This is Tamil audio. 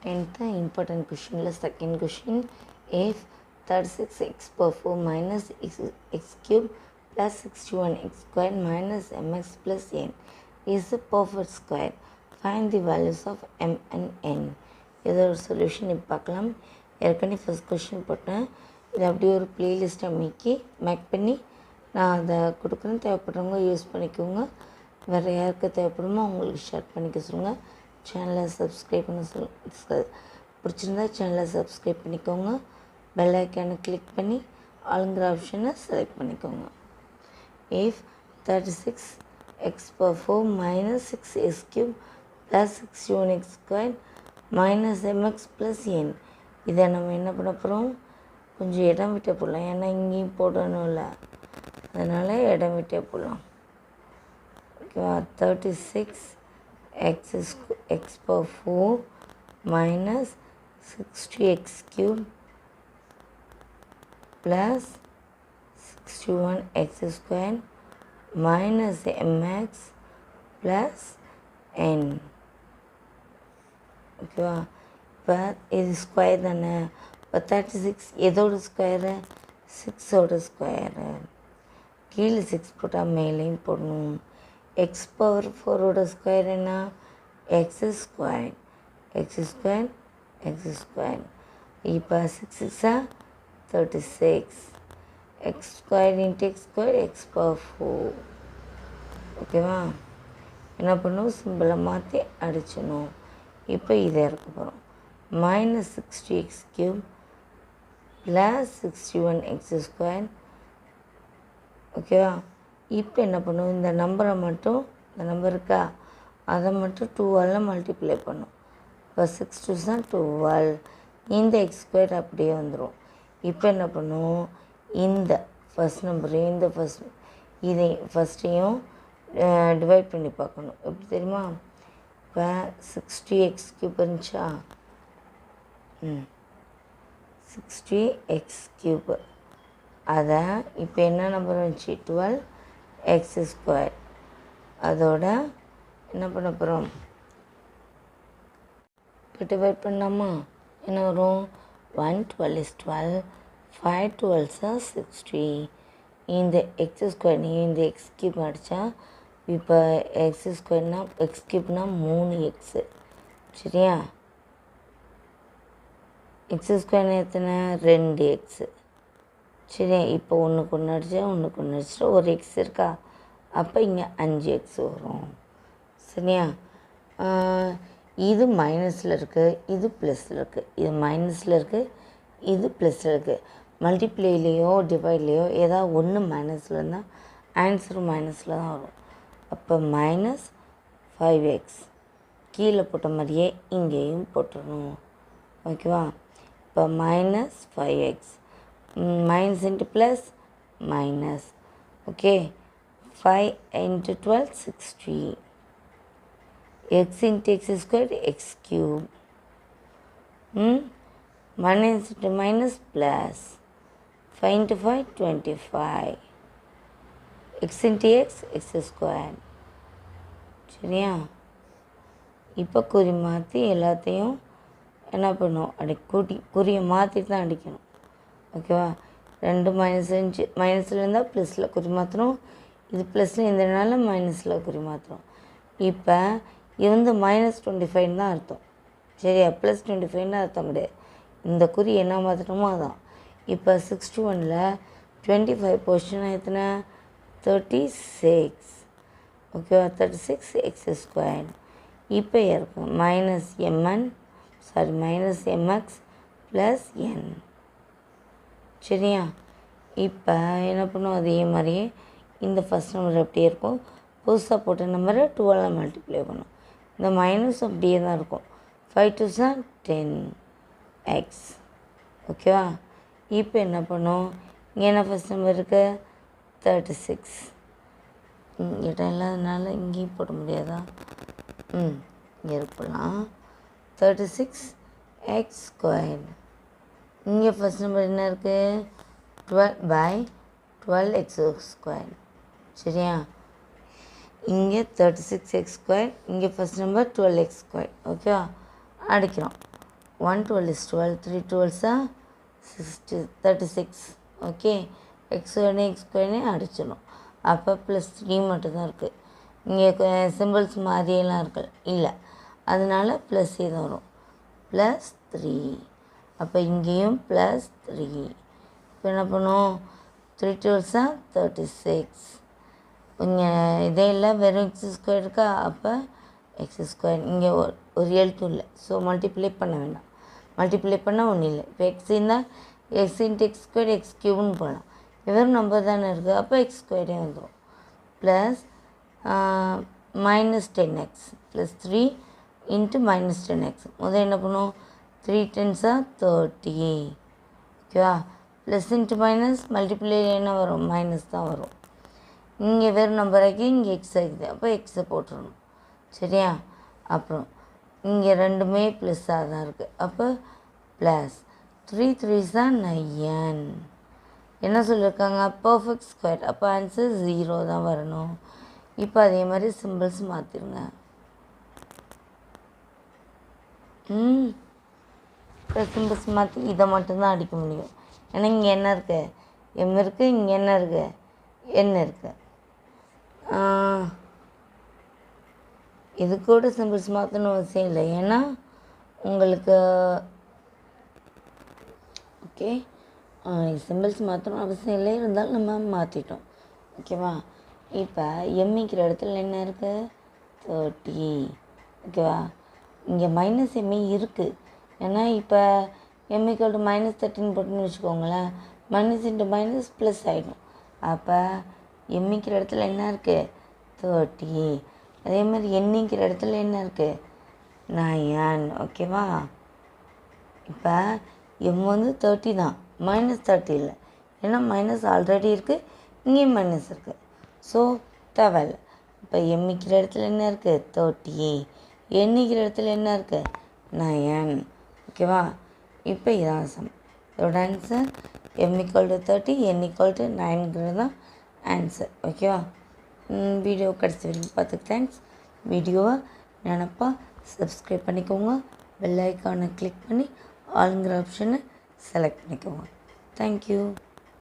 10th important question la second question. If 36x power 4 minus x cube plus 61x squared minus mx plus n is the perfect square, find the values of m and n. இதோட சொல்யூஷன் இப்போ பார்க்கலாம். ஏற்கனவே ஃபஸ்ட் கொஷின் போட்டேன். இது அப்படியே ஒரு பிளேலிஸ்ட்டை மேக் பண்ணி நான் அதை கொடுக்குறேன். தேவைப்படுறவங்க யூஸ் பண்ணிக்கோங்க. வேறு யாருக்கு தேவைப்படுமோ அவங்களுக்கு ஷேர் பண்ணிக்க சொல்லுங்கள். சேனலை சப்ஸ்கிரைப் பண்ண பிடிச்சிருந்தா சேனலை சப்ஸ்கிரைப் பண்ணிக்கோங்க. பெல் ஐக்கானை கிளிக் பண்ணி ஆளுங்கிற ஆப்ஷனை செலக்ட் பண்ணிக்கோங்க. If 36x power 4 minus 6x cube plus 61x squared minus mx plus n, இதை நம்ம என்ன பண்ண போகிறோம், கொஞ்சம் இடம் விட்டே போடலாம். ஏன்னா இங்கேயும் போடணும்ல, அதனால் இடம் விட்டே போடலாம். ஓகேவா? 36x power 4 minus 60x cube plus 61x squared minus mx plus n. ஓகேவா? இப்போ இது ஸ்கொயர் தானே. இப்போ 36 எதோட ஸ்கொயரு? 6ஓட ஸ்கொயரு. கீழே 6 போட்டால் மேலேயும் போடணும். எக்ஸ் பவர் 4ஓட ஸ்கொயர் என்ன? X square. X square X square. இப்போ 6 36. X square into X square X power 4. ஓகேவா? என்ன பண்ணணும், சிம்பிளை மாற்றி அடிச்சிடணும். இப்போ இதை இருக்க போகிறோம். minus 60x cube plus 61x square. ஓகேவா? இப்போ என்ன பண்ணும், இந்த நம்பரை மட்டும், இந்த நம்பர் இருக்கா, அதை மட்டும் 2ஆல் மல்டிப்ளை பண்ணும். இப்போ 6 2 தான் 12. இந்த எக்ஸ் ஸ்கொயர் அப்படியே வந்துடும். இப்போ என்ன பண்ணும், இந்த ஃபஸ்ட் நம்பரையும் இந்த இதை ஃபஸ்ட்டையும் டிவைட் பண்ணி பார்க்கணும். எப்படி தெரியுமா? இப்போ 60x cube இருந்துச்சா, 60x cube, அதை இப்போ என்ன நம்பர் வந்துச்சு, 12x square. அதோட என்ன பண்ண போகிறோம், இப்போ டிவைட் பண்ணலாமா? என்ன வரும், 1 12 is 12, 5 12s are 60. இந்த எக்ஸ் ஸ்கொயர்னையும் இந்த எக்ஸ் கியூப் அடித்தா இப்போ எக்ஸ் ஸ்கொயர்னா எக்ஸ் கியூப்னா 3x. சரியா? எக்ஸ் ஸ்கொயர்னா எத்தனை, 2x. சரியா? இப்போ ஒன்றுக்கு ஒன்று அடித்தா ஒரு எக்ஸ் இருக்கா, அப்போ இங்கே 5x வரும். சரியா? இது மைனஸில் இருக்குது, இது ப்ளஸில் இருக்குது. இது மைனஸில் இருக்குது, இது ப்ளஸில் இருக்குது. மல்டிப்ளேலேயோ டிவைட்லேயோ ஏதாவது ஒன்று மைனஸில் இருந்தால் ஆன்சரும் மைனஸில் தான் வரும். அப்போ மைனஸ் 5x கீழே போட்ட மாதிரியே இங்கேயும் போட்டுடணும். ஓகேவா? இப்போ minus 5x minus into plus minus. Okay? 5 into 12 60. X into X square X cube. Minus into minus plus. 5 into 5 25. X into X X square. சரியா? இப்போ குறி மாற்றி எல்லாத்தையும் என்ன பண்ணும், குறியை மாற்றிட்டு தான் அடிக்கணும். ஓகேவா? 2 மைனஸ் மைனஸில் இருந்தால் ப்ளஸில் குறி மாற்றணும். இது ப்ளஸில் இருந்ததுனால மைனஸில் குறி மாற்றணும். இப்போ இது வந்து -25 தான் அர்த்தம். சரியா? ப்ளஸ் 25 அர்த்தம் கிடையாது. இந்த குறி என்ன மாற்றணுமோ அதான். இப்போ 61ல் 25 பொசிஷனாக எத்தனை, 36. ஓகேவா? 36x square. இப்போ இருக்கும் மைனஸ் mx ப்ளஸ் n. சரியா? இப்போ என்ன பண்ணும், அதே மாதிரியே இந்த ஃபஸ்ட் நம்பர் அப்படியே இருக்கும். புதுசாக போட்ட நம்பரை 2ஆல் மல்டிப்ளை பண்ணும். இந்த மைனஸ் அப்படியே தான் இருக்கும். 5 2s are 10x. ஓகேவா? இப்போ என்ன பண்ணும், இங்கே என்ன ஃபஸ்ட் நம்பர் இருக்குது, 36. இடம் இல்லாதனால இங்கேயும் போட முடியாதா? இங்கே இருக்கலாம். 36x squared. இங்கே ஃபஸ்ட் நம்பர் என்ன இருக்குது, 12/12x squared. சரியா? இங்கே 36x squared, இங்கே ஃபஸ்ட் நம்பர் 12x squared. ஓகேவா? அடிக்கிறோம். 1 12 is 12, 3 12s are 36. Okay x ஸ்கொயர்னே அடிச்சிடும். அப்போ +3 மட்டும்தான் இருக்குது. இங்கே சிம்பிள்ஸ் மாதிரியெல்லாம் இருக்கு இல்லை, அதனால ப்ளஸ் தான் வரும். +3. அப்போ இங்கேயும் +3. இப்போ என்ன பண்ணும்? 3 12s are 36. இங்கே இதே இல்லை, வெறும் x² இருக்கா. அப்போ x². இங்கே ஒரு எழுத்து இல்லை, ஸோ மல்டிப்ளை பண்ண வேண்டாம். மல்டிப்ளை பண்ணால் ஒன்றும் இல்லை. இப்போ x இருந்தால் x × x² x³ போகலாம். வெறும் நம்பர் தானே இருக்குது, அப்போ x² வந்துடும். Plus -10x +3 × -10x. முதல் என்ன பண்ணும்? 3 10s are 30. ஓகேவா? ப்ளஸ் இன்ட்டு மைனஸ் மல்டிப்ளை என்ன வரும்? மைனஸ் தான் வரும். இங்கே வெறும் நம்பர் ஆக்கி இங்கே எக்ஸ் ஆகிக்குது, அப்போ எக்ஸை போட்டுடணும். சரியா? அப்புறம் இங்கே ரெண்டுமே ப்ளஸ்ஸாக தான் இருக்குது, அப்போ ப்ளஸ் 3 3s are 9. என்ன சொல்லியிருக்காங்க? Perfect square. அப்போ ஆன்சர் 0 தான் வரணும். இப்போ அதே மாதிரி சிம்பிள்ஸ் மாற்றிடுங்க. இப்போ சிம்பிள்ஸ் மாற்றி இதை மட்டும்தான் அடிக்க முடியும். ஏன்னா இங்கே என்ன இருக்குது? எம் இருக்குது. இங்கே என்ன இருக்குது? என்ன இருக்குது. இது கூட சிம்பிள்ஸ் மாற்றணும் அவசியம் இல்லை, ஏன்னா உங்களுக்கு ஓகே சிம்பிள்ஸ் மாற்றணும் அவசியம் இல்லை, இருந்தாலும் நம்ம மாற்றிட்டோம். ஓகேவா? இப்போ எம்மிக்கிற இடத்துல என்ன இருக்குது? 30. ஓகேவா? இங்கே -m இருக்குது. ஏன்னா இப்போ m = -13 போட்டுன்னு வச்சுக்கோங்களேன். மைனஸ் இன்ட்டு மைனஸ் ப்ளஸ் ஆகிடும். அப்போ எம்மிக்கிற இடத்துல என்ன இருக்குது? 30. அதே மாதிரி எண்ணிக்கிற இடத்துல என்ன இருக்குது? 9. ஓகேவா? இப்போ எம் வந்து 30 தான், -30 இல்லை. ஏன்னா மைனஸ் ஆல்ரெடி இருக்குது, இங்கேயும் மைனஸ் இருக்குது, ஸோ தேவையில்லை. இப்போ எம்மிக்கிற இடத்துல என்ன இருக்குது? 30. எண்ணிக்கிற இடத்துல என்ன இருக்குது? 9. ஓகேவா? இப்போ இதான் சம். இதோட ஆன்சர் m = 30, n = 9 தான் ஆன்சர். ஓகேவா? வீடியோ கடைசி வரைக்கும் பார்த்துக்கு தேங்க்ஸ். வீடியோவை நினப்பா சப்ஸ்கிரைப் பண்ணிக்கோங்க. பெல் ஐக்கானை கிளிக் பண்ணி ஆளுங்கிற ஆப்ஷனை செலக்ட் பண்ணிக்கோங்க. தேங்க்யூ.